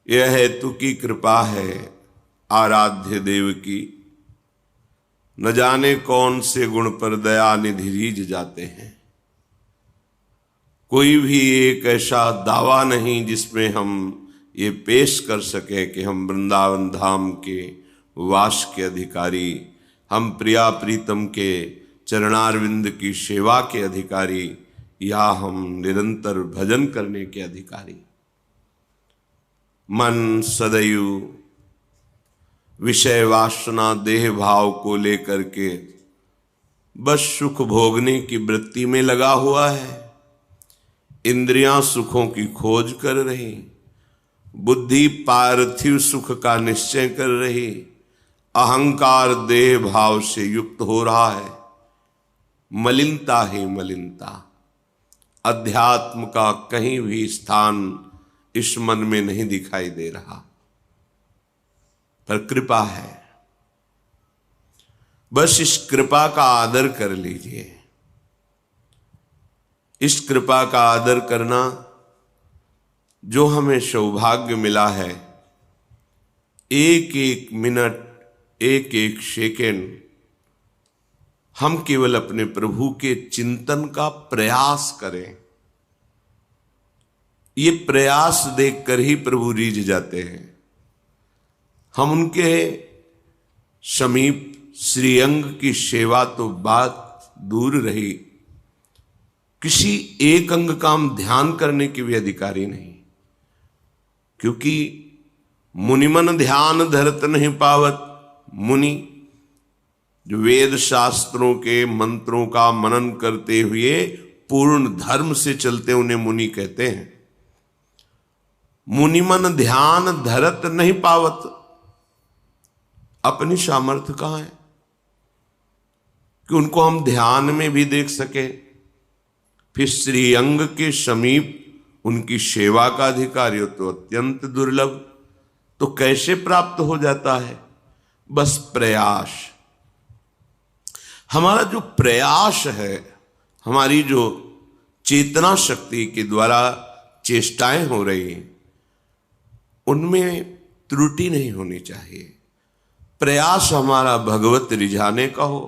यह हेतु की कृपा है आराध्य देव की, न जाने कौन से गुण पर दया निधि रीझ जाते हैं। कोई भी एक ऐसा दावा नहीं जिसमें हम ये पेश कर सके कि हम वृंदावन धाम के वास के अधिकारी, हम प्रिया प्रीतम के चरणारविंद की सेवा के अधिकारी, या हम निरंतर भजन करने के अधिकारी। मन सदैव विषय वासना देह भाव को लेकर के बस सुख भोगने की वृत्ति में लगा हुआ है। इंद्रियां सुखों की खोज कर रही, बुद्धि पार्थिव सुख का निश्चय कर रही, अहंकार देह भाव से युक्त हो रहा है। मलिनता ही मलिनता, अध्यात्म का कहीं भी स्थान इस मन में नहीं दिखाई दे रहा। पर कृपा है, बस इस कृपा का आदर कर लीजिए। इस कृपा का आदर करना जो हमें सौभाग्य मिला है, एक एक मिनट, एक एक सेकेंड हम केवल अपने प्रभु के चिंतन का प्रयास करें। ये प्रयास देखकर ही प्रभु रीझ जाते हैं। हम उनके समीप श्रीअंग की सेवा तो बात दूर रही, किसी एक अंग का हम ध्यान करने के भी अधिकारी नहीं। क्योंकि मुनिमन ध्यान धरत नहीं पावत। मुनि जो वेद शास्त्रों के मंत्रों का मनन करते हुए पूर्ण धर्म से चलते, उन्हें मुनि कहते हैं। मुनिमन ध्यान धरत नहीं पावत, अपनी सामर्थ्य कहां है कि उनको हम ध्यान में भी देख सके। फिर श्रीअंग के समीप उनकी सेवा का अधिकारी हो तो अत्यंत दुर्लभ। तो कैसे प्राप्त हो जाता है? बस प्रयास। हमारा जो प्रयास है, हमारी जो चेतना शक्ति के द्वारा चेष्टाएं हो रही हैं, उनमें त्रुटि नहीं होनी चाहिए। प्रयास हमारा भगवत रिझाने का हो।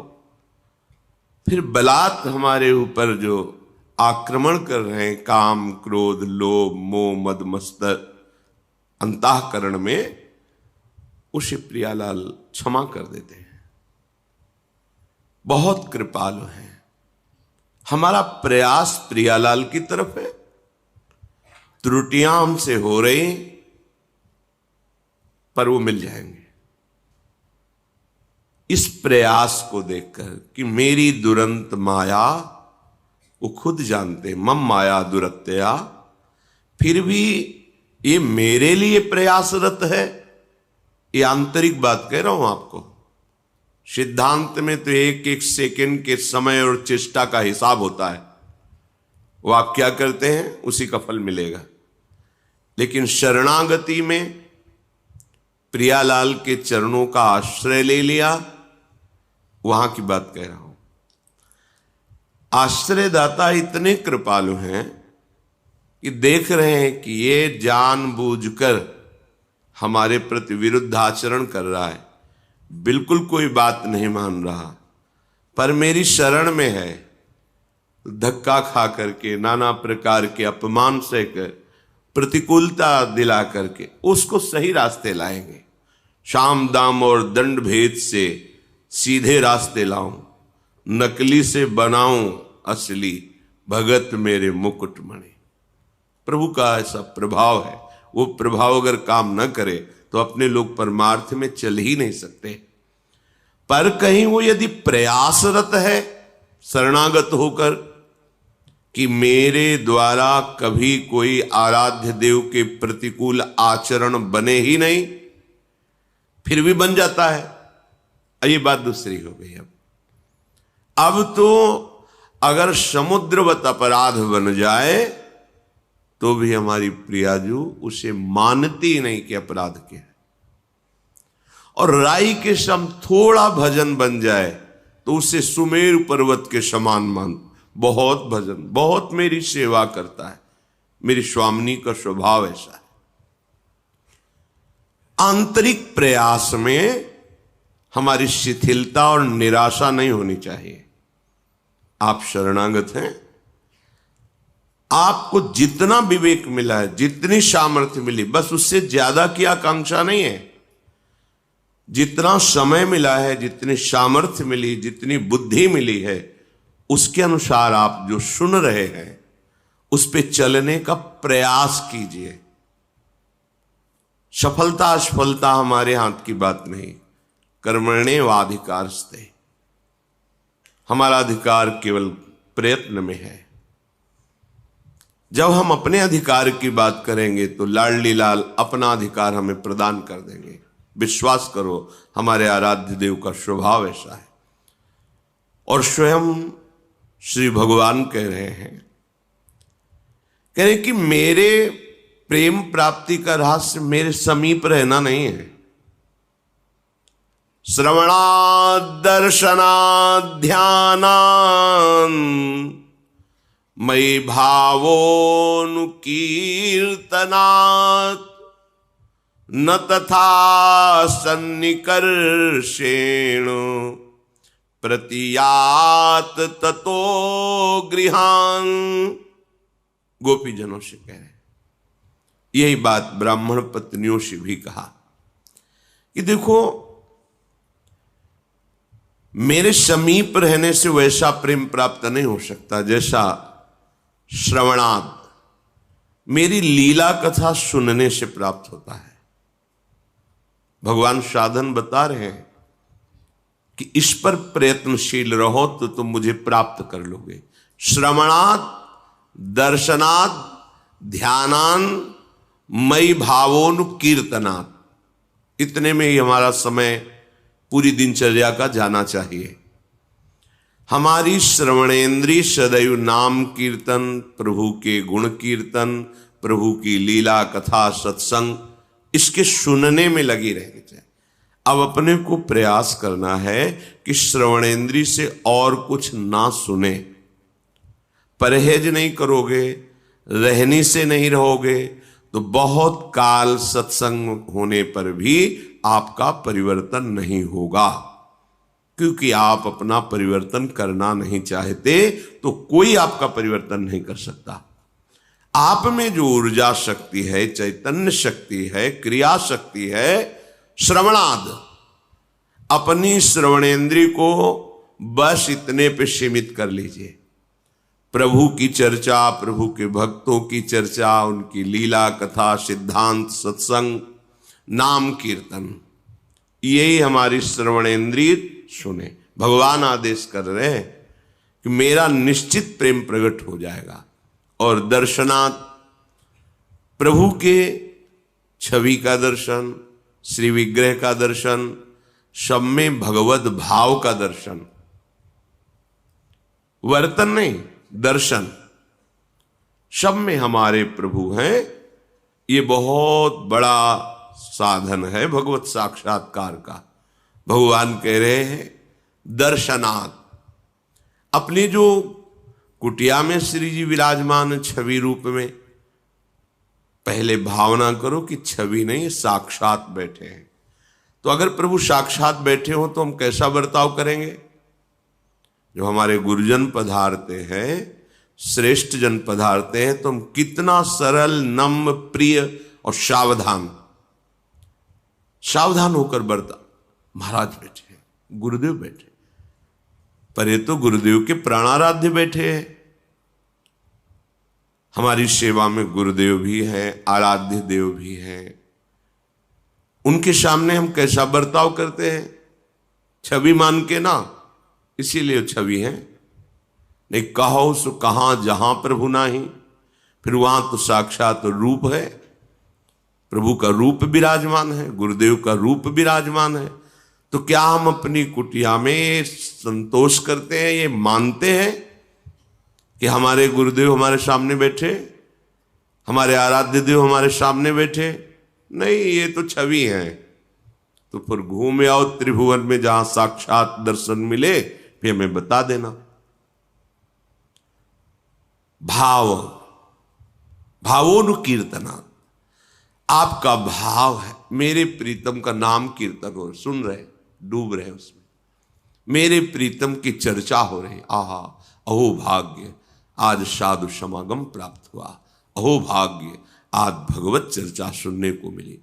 फिर बलात् हमारे ऊपर जो आक्रमण कर रहे हैं, काम क्रोध लोभ मोह मद मत्सर अंतःकरण में, उसे प्रियालाल क्षमा कर देते हैं। बहुत कृपालु हैं। हमारा प्रयास प्रियालाल की तरफ है। त्रुटियां हमसे हो रही, पर वो मिल जाएंगे। इस प्रयास को देखकर कि मेरी दुरंत माया, वो खुद जानते मम माया दुरत्या, फिर भी ये मेरे लिए प्रयासरत है। ये आंतरिक बात कह रहा हूं आपको। सिद्धांत में तो एक एक सेकंड के समय और चेष्टा का हिसाब होता है। वो आप क्या करते हैं उसी का फल मिलेगा। लेकिन शरणागति में प्रियालाल के चरणों का आश्रय ले लिया, वहां की बात कह रहा हूं। आश्रयदाता इतने कृपालु हैं कि देख रहे हैं कि ये जानबूझकर हमारे प्रति विरुद्ध आचरण कर रहा है, बिल्कुल कोई बात नहीं मान रहा, पर मेरी शरण में है। धक्का खा करके, नाना प्रकार के अपमान सहकर, प्रतिकूलता दिला करके उसको सही रास्ते लाएंगे। शाम दाम और दंड भेद से सीधे रास्ते लाऊं, नकली से बनाऊं असली, भगत मेरे मुकुटमणि। प्रभु का ऐसा प्रभाव है। वो प्रभाव अगर काम न करे तो अपने लोग परमार्थ में चल ही नहीं सकते। पर कहीं वो यदि प्रयासरत है शरणागत होकर कि मेरे द्वारा कभी कोई आराध्य देव के प्रतिकूल आचरण बने ही नहीं, फिर भी बन जाता है। ये बात दूसरी हो गई। अब तो अगर समुद्रवत अपराध बन जाए तो भी हमारी प्रियाजू उसे मानती नहीं कि अपराध क्या है। और राई के सम थोड़ा भजन बन जाए तो उसे सुमेरु पर्वत के समान मान। बहुत भजन, बहुत मेरी सेवा करता है, मेरी स्वामिनी का स्वभाव ऐसा है। आंतरिक प्रयास में हमारी शिथिलता और निराशा नहीं होनी चाहिए। आप शरणागत हैं, आपको जितना विवेक मिला है, जितनी सामर्थ्य मिली, बस उससे ज्यादा की आकांक्षा नहीं है। जितना समय मिला है, जितनी सामर्थ्य मिली, जितनी बुद्धि मिली है, उसके अनुसार आप जो सुन रहे हैं उस पे चलने का प्रयास कीजिए। सफलता असफलता हमारे हाथ की बात नहीं। कर्मण्येवाधिकारस्ते, हमारा अधिकार केवल प्रयत्न में है। जब हम अपने अधिकार की बात करेंगे तो लाडली लाल अपना अधिकार हमें प्रदान कर देंगे। विश्वास करो, हमारे आराध्य देव का स्वभाव ऐसा है। और स्वयं श्री भगवान कह रहे हैं कि मेरे प्रेम प्राप्ति का रहस्य मेरे समीप रहना नहीं है। श्रवणात् दर्शनात् ध्यानात् मयि भावोऽनुकीर्तनात् न तथा सन्निकर्षेण प्रतियात ततो गृहान्। गोपीजनों से कह रहे हैं, यही बात ब्राह्मण पत्नियों से भी कहा कि देखो, मेरे समीप रहने से वैसा प्रेम प्राप्त नहीं हो सकता जैसा श्रवणात्, मेरी लीला कथा सुनने से प्राप्त होता है। भगवान साधन बता रहे हैं कि इस पर प्रयत्नशील रहो तो तुम मुझे प्राप्त कर लोगे। श्रवणात् दर्शनात् ध्यानान् मयि भावोनुकीर्तनात्, इतने में ही हमारा समय पूरी दिनचर्या का जाना चाहिए। हमारी श्रवणेन्द्रिय सदैव नाम कीर्तन, प्रभु के गुण कीर्तन, प्रभु की लीला कथा सत्संग, इसके सुनने में लगी रहनी चाहिए। अब अपने को प्रयास करना है कि श्रवणेन्द्रिय से और कुछ ना सुने। परहेज नहीं करोगे, रहनी से नहीं रहोगे तो बहुत काल सत्संग होने पर भी आपका परिवर्तन नहीं होगा, क्योंकि आप अपना परिवर्तन करना नहीं चाहते तो कोई आपका परिवर्तन नहीं कर सकता। आप में जो ऊर्जा शक्ति है, चैतन्य शक्ति है, क्रिया शक्ति है, श्रवणाद, अपनी श्रवणेन्द्रिय को बस इतने पे सीमित कर लीजिए। प्रभु की चर्चा, प्रभु के भक्तों की चर्चा, उनकी लीला कथा, सिद्धांत, सत्संग, नाम कीर्तन, यही हमारी श्रवणेन्द्रिय सुने। भगवान आदेश कर रहे हैं कि मेरा निश्चित प्रेम प्रकट हो जाएगा। और दर्शनात्, प्रभु के छवि का दर्शन, श्री विग्रह का दर्शन, सब में भगवत भाव का दर्शन, वर्तन नहीं, दर्शन, सब में हमारे प्रभु हैं। ये बहुत बड़ा साधन है भगवत साक्षात्कार का। भगवान कह रहे हैं दर्शनात्, अपनी जो कुटिया में श्री जी विराजमान छवि रूप में, पहले भावना करो कि छवि नहीं, साक्षात बैठे हैं। तो अगर प्रभु साक्षात बैठे हो तो हम कैसा बर्ताव करेंगे? जो हमारे गुरुजन पधारते हैं, श्रेष्ठ जन पधारते हैं, तो हम कितना सरल, नम्र, प्रिय और सावधान होकर बर्ताव। महाराज बैठे हैं, गुरुदेव बैठे, पर ये तो गुरुदेव के प्राणाराध्य बैठे हैं। हमारी सेवा में गुरुदेव भी हैं, आराध्य देव भी हैं। उनके सामने हम कैसा बर्ताव करते हैं? छवि मान के ना, इसीलिए छवि है। नहीं कहो सो कहां जहां प्रभु नाही, फिर वहां तो साक्षात रूप है। प्रभु का रूप विराजमान है, गुरुदेव का रूप विराजमान है। तो क्या हम अपनी कुटिया में संतोष करते हैं, ये मानते हैं कि हमारे गुरुदेव हमारे सामने बैठे, हमारे आराध्य देव हमारे सामने बैठे? नहीं, ये तो छवि है। तो फिर घूम आओ त्रिभुवन में, जहां साक्षात दर्शन मिले फिर हमें बता देना। भावोनुकीर्तना, आपका भाव है, मेरे प्रीतम का नाम कीर्तन हो, सुन रहे, डूब रहे उसमें, मेरे प्रीतम की चर्चा हो रही। आहा, अहो भाग्य, आज साधु समागम प्राप्त हुआ। अहो भाग्य, आज भगवत चर्चा सुनने को मिली।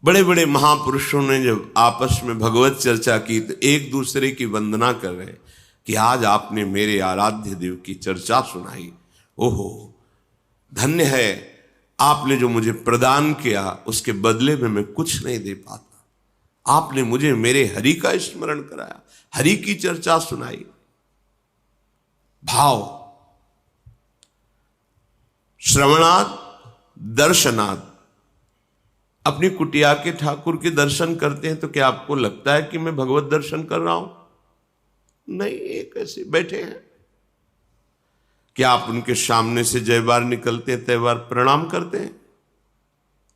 बड़े बड़े महापुरुषों ने जब आपस में भगवत चर्चा की तो एक दूसरे की वंदना कर रहे कि आज आपने मेरे आराध्य देव की चर्चा सुनाई। ओहो, धन्य है, आपने जो मुझे प्रदान किया उसके बदले में मैं कुछ नहीं दे पाता। आपने मुझे मेरे हरि का स्मरण कराया, हरि की चर्चा सुनाई। भाव, श्रवणाद दर्शनाद। अपनी कुटिया के ठाकुर के दर्शन करते हैं तो क्या आपको लगता है कि मैं भगवत दर्शन कर रहा हूं? नहीं, एक ऐसे बैठे हैं। क्या आप उनके सामने से जय बार निकलते हैं, तय बार प्रणाम करते हैं?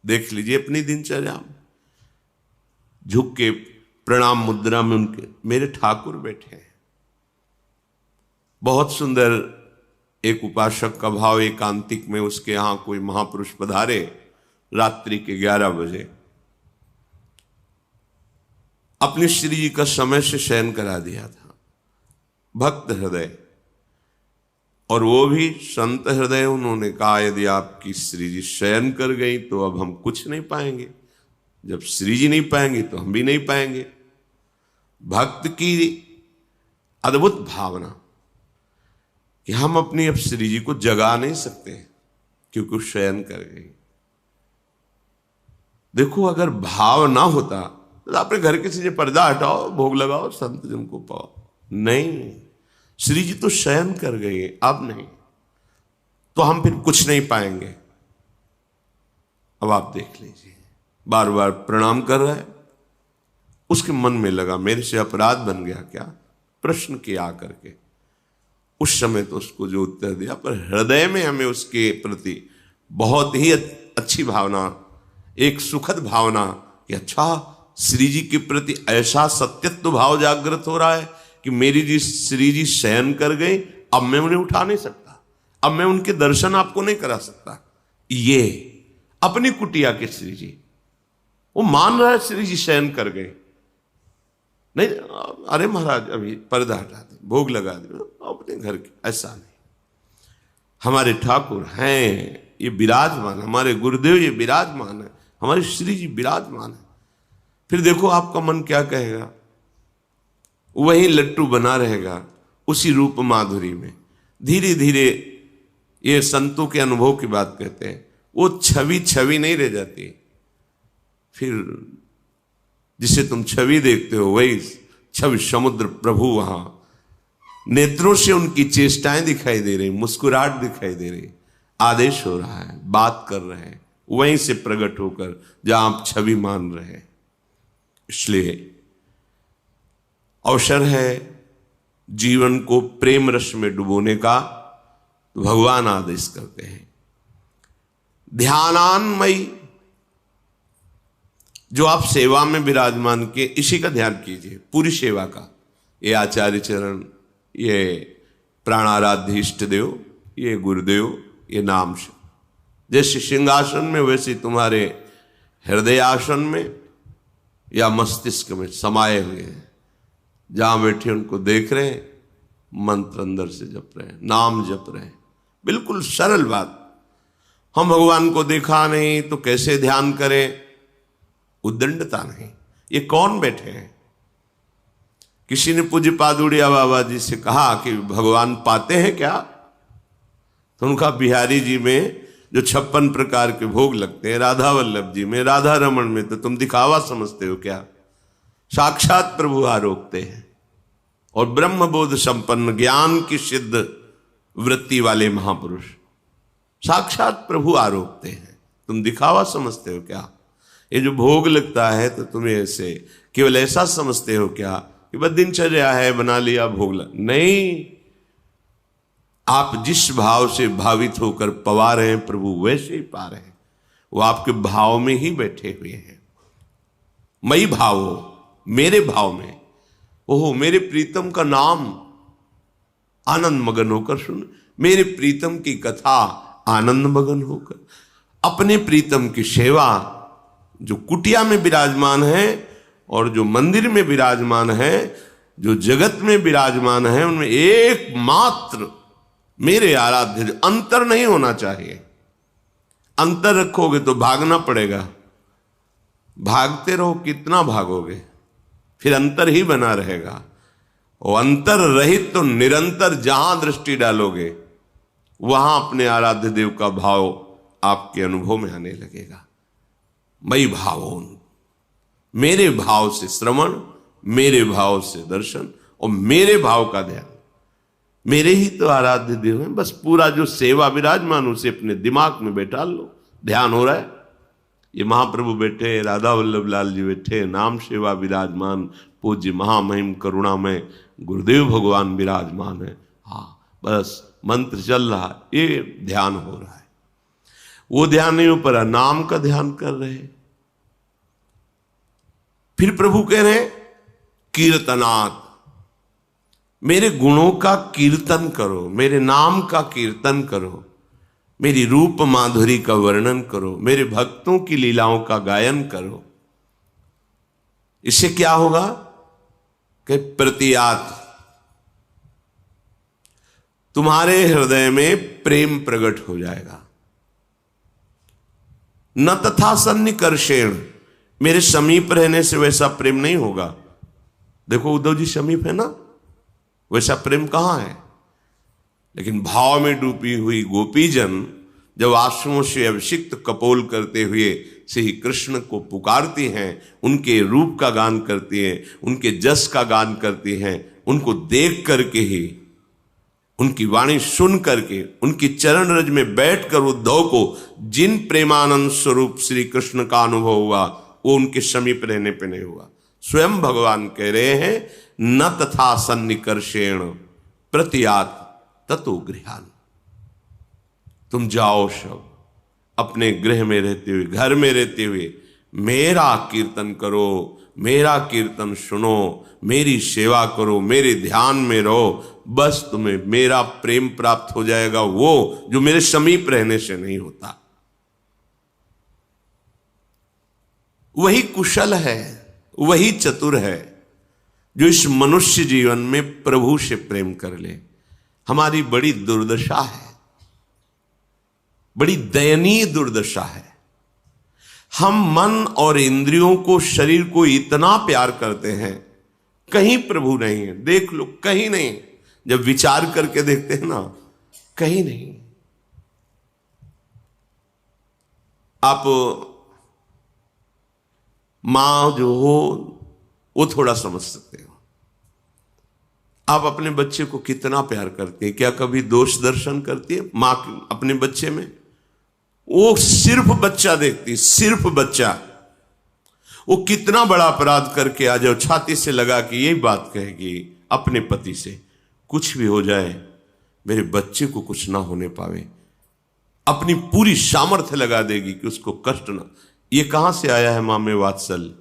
देख लीजिए अपनी दिनचर्या में, झुक के प्रणाम मुद्रा में उनके मेरे ठाकुर बैठे हैं। बहुत सुंदर एक उपासक का भाव, एकांतिक में उसके यहां कोई महापुरुष पधारे रात्रि के 11 बजे, अपनी श्री जी का समय से शयन करा दिया था। भक्त हृदय और वो भी संत हृदय, उन्होंने कहा यदि आपकी श्री जी शयन कर गई तो अब हम कुछ नहीं पाएंगे, जब श्री जी नहीं पाएंगे तो हम भी नहीं पाएंगे। भक्त की अद्भुत भावना कि हम अपनी अब श्री जी को जगा नहीं सकते क्योंकि शयन कर गई। देखो, अगर भाव ना होता तो अपने घर के से पर्दा हटाओ, भोग लगाओ, संत जन को पाओ। नहीं, श्री जी तो शयन कर गई, अब नहीं, तो हम फिर कुछ नहीं पाएंगे। अब आप देख लीजिए, बार बार प्रणाम कर रहा है, उसके मन में लगा मेरे से अपराध बन गया क्या, प्रश्न किया करके। उस समय तो उसको जो उत्तर दिया, पर हृदय में हमें उसके प्रति बहुत ही अच्छी भावना, एक सुखद भावना कि अच्छा, श्री जी के प्रति ऐसा सत्यत्व भाव जागृत हो रहा है कि मेरी जी श्री जी शयन कर गए, अब मैं उन्हें उठा नहीं सकता, अब मैं उनके दर्शन आपको नहीं करा सकता। ये अपनी कुटिया के श्री जी, वो मान रहा है श्री जी शयन कर गए। नहीं, अरे महाराज अभी पर्दा हटा दे, भोग लगा दे, अपने घर के, ऐसा नहीं। हमारे ठाकुर हैं, ये विराजमान, हमारे गुरुदेव ये विराजमान है, हमारे श्री जी विराजमान है। फिर देखो आपका मन क्या कहेगा, वही लट्टू बना रहेगा उसी रूप माधुरी में। धीरे धीरे, ये संतों के अनुभव की बात कहते हैं, वो छवि छवि नहीं रह जाती। फिर जिसे तुम छवि देखते हो वही छवि समुद्र प्रभु वहां नेत्रों से उनकी चेष्टाएं दिखाई दे रही, मुस्कुराहट दिखाई दे रही, आदेश हो रहा है, बात कर रहे हैं, वहीं से प्रकट होकर जहां आप छवि मान रहे हैं। इसलिए अवसर है जीवन को प्रेम रस में डुबोने का, तो भगवान आदेश करते हैं ध्यानान्मयी, जो आप सेवा में विराजमान किए इसी का ध्यान कीजिए, पूरी सेवा का। ये आचार्य चरण, ये प्राणाराध्य इष्ट देव, ये गुरुदेव, ये नाम से, जैसे सिंहासन में वैसे तुम्हारे हृदय आसन में या मस्तिष्क में समाये हुए हैं। जहां बैठे उनको देख रहे हैं, मंत्र अंदर से जप रहे हैं, नाम जप रहे हैं। बिल्कुल सरल बात। हम भगवान को देखा नहीं तो कैसे ध्यान करें, उद्दंडता नहीं। ये कौन बैठे हैं? किसी ने पूज्य पादुड़िया बाबा जी से कहा कि भगवान पाते हैं क्या? तो उनका बिहारी जी में जो 56 प्रकार के भोग लगते हैं, राधा वल्लभ जी में, राधा रमन में, तो तुम दिखावा समझते हो क्या? साक्षात प्रभु आरोकते हैं। और ब्रह्म बोध संपन्न, ज्ञान की सिद्ध वृत्ति वाले महापुरुष साक्षात प्रभु आरोकते हैं, तुम दिखावा समझते हो क्या? ये जो भोग लगता है तो तुम्हें ऐसे केवल ऐसा समझते हो क्या कि बस दिनचर्या है, बना लिया भोग नहीं। आप जिस भाव से भावित होकर पवा रहे हैं प्रभु, वैसे ही पा रहे हैं। वो आपके भाव में ही बैठे हुए हैं। मई भाव हो, मेरे भाव में। ओहो, मेरे प्रीतम का नाम आनंद मगन होकर सुन, मेरे प्रीतम की कथा आनंद मगन होकर। अपने प्रीतम की सेवा, जो कुटिया में विराजमान है और जो मंदिर में विराजमान है, जो जगत में विराजमान है, उनमें एकमात्र मेरे आराध्य, अंतर नहीं होना चाहिए। अंतर रखोगे तो भागना पड़ेगा, भागते रहो कितना भागोगे, फिर अंतर ही बना रहेगा। और अंतर रहित तो निरंतर जहां दृष्टि डालोगे वहां अपने आराध्य देव का भाव आपके अनुभव में आने लगेगा। मई भावोन, मेरे भाव से श्रवण, मेरे भाव से दर्शन और मेरे भाव का ध्यान। मेरे ही तो आराध्य देव हैं, बस पूरा जो सेवा विराजमान उसे अपने दिमाग में बैठा लो। ध्यान हो रहा है, ये महाप्रभु बैठे, राधा वल्लभ लाल जी बैठे, नाम सेवा विराजमान, पूज्य महामहिम करुणामय गुरुदेव भगवान विराजमान है। हाँ, बस मंत्र चल रहा है, ये ध्यान हो रहा है। वो ध्यान नहीं हो पा रहा, नाम का ध्यान कर रहे। फिर प्रभु कह रहे कीर्तनात्, मेरे गुणों का कीर्तन करो, मेरे नाम का कीर्तन करो, मेरी रूप माधुरी का वर्णन करो, मेरे भक्तों की लीलाओं का गायन करो। इससे क्या होगा कि प्रतियात, तुम्हारे हृदय में प्रेम प्रकट हो जाएगा। न तथा सन्निकर्षेण, मेरे समीप रहने से वैसा प्रेम नहीं होगा। देखो उद्धव जी समीप है ना, वैसा प्रेम कहां है। लेकिन भाव में डूबी हुई गोपीजन जब आंसुओं से अभिषिक्त कपोल करते हुए श्री कृष्ण को पुकारती हैं, उनके रूप का गान करती हैं, उनके जस का गान करती हैं, उनको देख करके ही, उनकी वाणी सुन करके, उनकी चरण रज में बैठकर उद्धव को जिन प्रेमानंद स्वरूप श्री कृष्ण का अनुभव हुआ, वो उनके समीप रहने पे नहीं हुआ। स्वयं भगवान कह रहे हैं न तथा सन्निकर्षेण प्रतियात ततो गृहान। तुम जाओ सब अपने गृह में रहते हुए, घर में रहते हुए मेरा कीर्तन करो, मेरा कीर्तन सुनो, मेरी सेवा करो, मेरे ध्यान में रहो, बस तुम्हें मेरा प्रेम प्राप्त हो जाएगा, वो जो मेरे समीप रहने से नहीं होता। वही कुशल है, वही चतुर है जो इस मनुष्य जीवन में प्रभु से प्रेम कर ले। हमारी बड़ी दुर्दशा है, बड़ी दयनीय दुर्दशा है। हम मन और इंद्रियों को, शरीर को इतना प्यार करते हैं, कहीं प्रभु नहीं है। देख लो, कहीं नहीं। जब विचार करके देखते हैं ना, कहीं नहीं। आप मां जो हो वो थोड़ा समझ सकते हो। आप अपने बच्चे को कितना प्यार करते हैं, क्या कभी दोष दर्शन करती है मां अपने बच्चे में? वो सिर्फ बच्चा देखती, सिर्फ बच्चा। वो कितना बड़ा अपराध करके आ जाओ, छाती से लगा कि यही बात कहेगी अपने पति से, कुछ भी हो जाए मेरे बच्चे को कुछ ना होने पावे। अपनी पूरी सामर्थ्य लगा देगी कि उसको कष्ट ना। ये कहां से आया है मां में वात्सल्य?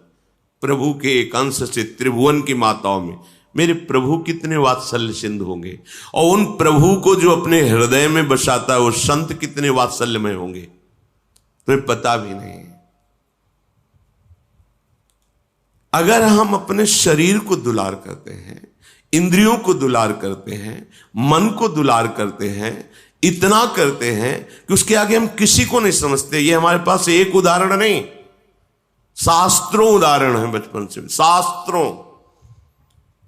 प्रभु के एक अंश से त्रिभुवन की माताओं में। मेरे प्रभु कितने वात्सल्य सिंधु होंगे, और उन प्रभु को जो अपने हृदय में बसाता है वो संत कितने वात्सल्यमय होंगे, तुम्हें पता भी नहीं। अगर हम अपने शरीर को दुलार करते हैं, इंद्रियों को दुलार करते हैं, मन को दुलार करते हैं, इतना करते हैं कि उसके आगे हम किसी को नहीं समझते। ये हमारे पास एक उदाहरण नहीं, शास्त्रों उदाहरण है। बचपन से शास्त्रों,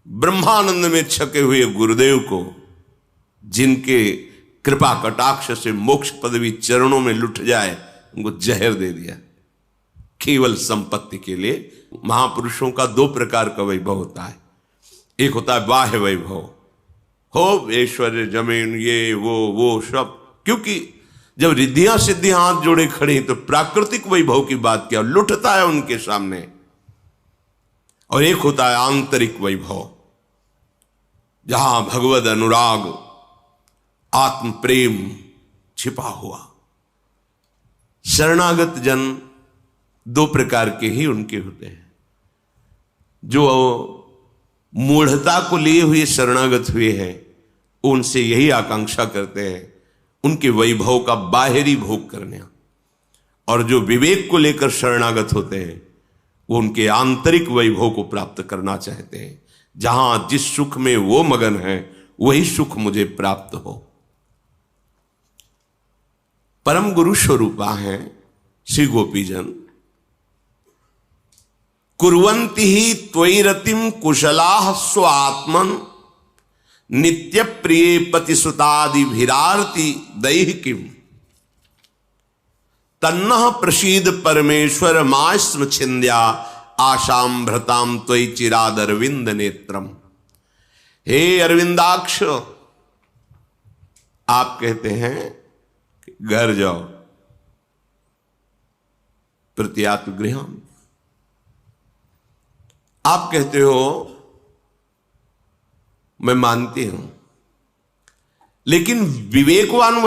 ब्रह्मानंद में छके हुए गुरुदेव को, जिनके कृपा कटाक्ष से मोक्ष पदवी चरणों में लुट जाए, उनको जहर दे दिया केवल संपत्ति के लिए। महापुरुषों का दो प्रकार का वैभव होता है। एक होता है बाह्य वैभव, हो ऐश्वर्य, जमीन, ये वो सब, क्योंकि जब रिद्धियां सिद्धियां हाथ जोड़े खड़ी तो प्राकृतिक वैभव की बात क्या, लुटता है उनके सामने। और एक होता है आंतरिक वैभव, जहां भगवद अनुराग, आत्म प्रेम छिपा हुआ। शरणागत जन दो प्रकार के ही उनके होते हैं। जो मूढ़ता को लिए हुए शरणागत हुए हैं, उनसे यही आकांक्षा करते हैं उनके वैभव का बाहरी भोग करने। और जो विवेक को लेकर शरणागत होते हैं वो उनके आंतरिक वैभव को प्राप्त करना चाहते हैं। जहां जिस सुख में वो मगन है वही सुख मुझे प्राप्त हो। परम गुरु स्वरूपा हैं श्री गोपीजन। कुर्वन्ति ही त्वयि रतिम कुशलाः स्वात्मन नित्य प्रिय पतिसुतादिभिरार्ति दैहिकीम तन्नः प्रसीद परमेश्वर मास्म छिंद्या आशाम भ्रताम त्वयि चिराद अरविंद नेत्रम। हे अरविंदाक्ष, आप कहते हैं कि घर जाओ प्रत्यात्म गृहम। आप कहते हो मैं मानती हूं, लेकिन विवेकवान